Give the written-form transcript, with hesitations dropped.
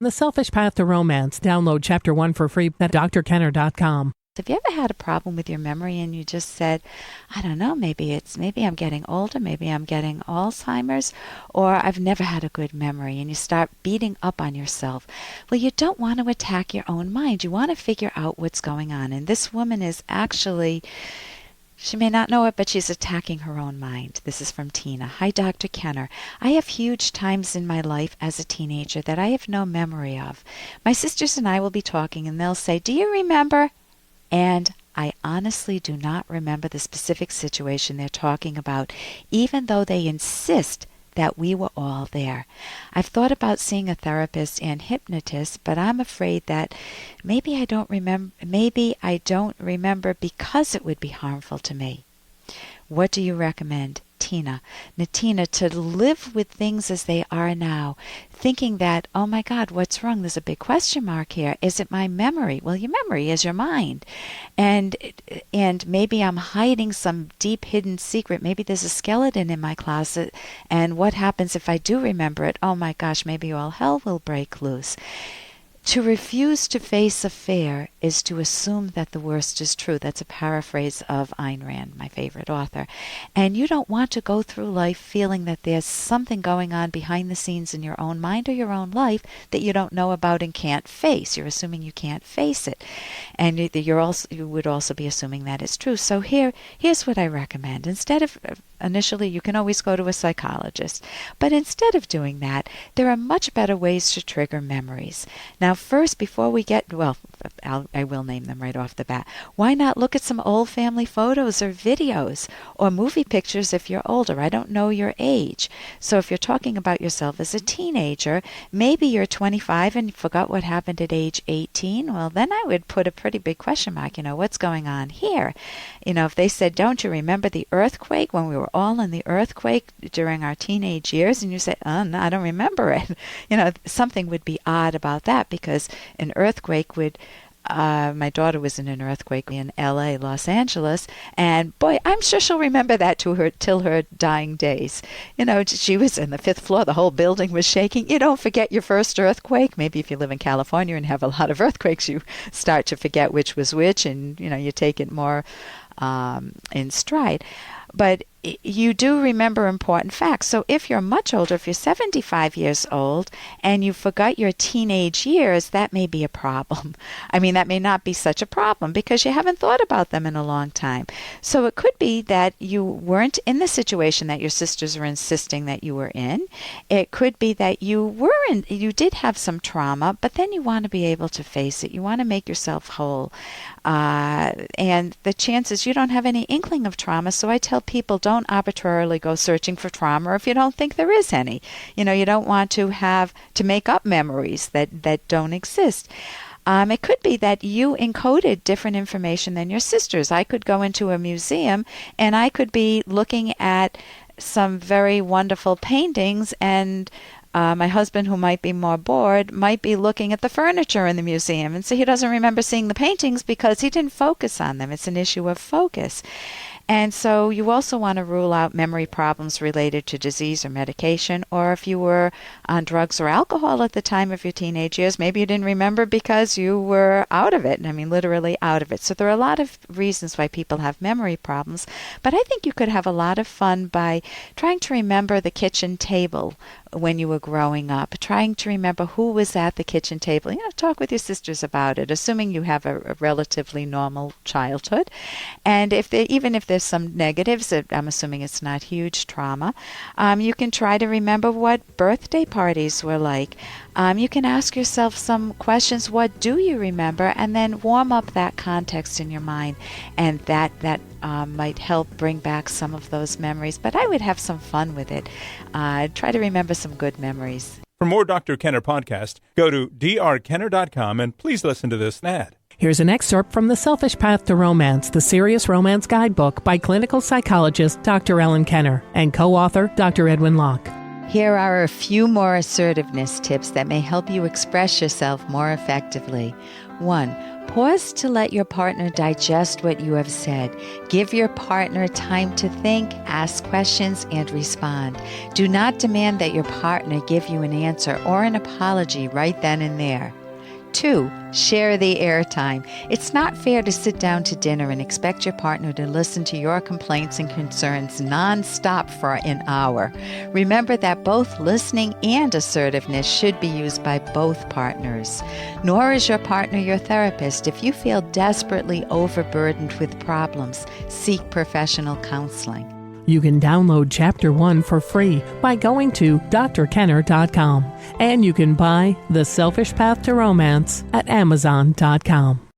The Selfish Path to Romance. Download Chapter 1 for free at drkenner.com. Have you ever had a problem with your memory and you just said, I don't know, maybe I'm getting older, maybe I'm getting Alzheimer's, or I've never had a good memory, and you start beating up on yourself? Well, you don't want to attack your own mind. You want to figure out what's going on. And this woman is actually, she may not know it, but she's attacking her own mind. This is from Tina. Hi, Dr. Kenner. I have huge times in my life as a teenager that I have no memory of. My sisters and I will be talking, and they'll say, do you remember? And I honestly do not remember the specific situation they're talking about, even though they insist that we were all there. I've thought about seeing a therapist and hypnotist, but I'm afraid that maybe I don't remember because it would be harmful to me. What do you recommend? Tina. Natina, to live with things as they are now, thinking that, oh my God, what's wrong? There's a big question mark here. Is it my memory? Well, your memory is your mind. And maybe I'm hiding some deep hidden secret. Maybe there's a skeleton in my closet. And what happens if I do remember it? Oh my gosh, maybe all hell will break loose. To refuse to face a fear is to assume that the worst is true. That's a paraphrase of Ayn Rand, my favorite author. And you don't want to go through life feeling that there's something going on behind the scenes in your own mind or your own life that you don't know about and can't face. You're assuming you can't face it. And you would also be assuming that it's true. So here's what I recommend. Instead of initially, you can always go to a psychologist. But instead of doing that, there are much better ways to trigger memories. Now, first, before we get, I will name them right off the bat. Why not look at some old family photos or videos or movie pictures if you're older? I don't know your age. So if you're talking about yourself as a teenager, maybe you're 25 and you forgot what happened at age 18. Well, then I would put a pretty big question mark. What's going on here? If they said, don't you remember the earthquake when we were all in the earthquake during our teenage years? And you say, oh, no, I don't remember it. Something would be odd about that, because an earthquake would, my daughter was in an earthquake in LA, Los Angeles, and boy, I'm sure she'll remember that till her dying days. She was in the 5th floor, the whole building was shaking. You don't forget your first earthquake. Maybe if you live in California and have a lot of earthquakes, you start to forget which was which, and you take it more in stride. But you do remember important facts. So if you're much older, if you're 75 years old and you forgot your teenage years, that may be a problem. I mean, that may not be such a problem because you haven't thought about them in a long time. So it could be that you weren't in the situation that your sisters are insisting that you were in. It could be that you did have some trauma, but then you want to be able to face it. You want to make yourself whole. And the chances you don't have any inkling of trauma. So I tell people, don't arbitrarily go searching for trauma if you don't think there is any. You don't want to make up memories that don't exist. It could be that you encoded different information than your sisters. I could go into a museum and I could be looking at some very wonderful paintings, and my husband, who might be more bored, might be looking at the furniture in the museum, and so he doesn't remember seeing the paintings because he didn't focus on them. It's an issue of focus. And so you also want to rule out memory problems related to disease or medication, or if you were on drugs or alcohol at the time of your teenage years, maybe you didn't remember because you were out of it. I mean, literally out of it. So there are a lot of reasons why people have memory problems, but I think you could have a lot of fun by trying to remember the kitchen table when you were growing up, trying to remember who was at the kitchen table. Talk with your sisters about it, assuming you have a relatively normal childhood. And even if there's some negatives, I'm assuming it's not huge trauma, you can try to remember what birthday parties were like. You can ask yourself some questions, what do you remember? And then warm up that context in your mind, and that might help bring back some of those memories. But I would have some fun with it. Try to remember some good memories. For more Dr. Kenner podcast, go to drkenner.com and please listen to this ad. Here's an excerpt from The Selfish Path to Romance, the Serious Romance Guidebook by clinical psychologist Dr. Ellen Kenner and co-author Dr. Edwin Locke. Here are a few more assertiveness tips that may help you express yourself more effectively. 1. Pause to let your partner digest what you have said. Give your partner time to think, ask questions, and respond. Do not demand that your partner give you an answer or an apology right then and there. 2. Share the airtime. It's not fair to sit down to dinner and expect your partner to listen to your complaints and concerns nonstop for an hour. Remember that both listening and assertiveness should be used by both partners. Nor is your partner your therapist. If you feel desperately overburdened with problems, seek professional counseling. You can download Chapter 1 for free by going to drkenner.com. And you can buy The Selfish Path to Romance at amazon.com.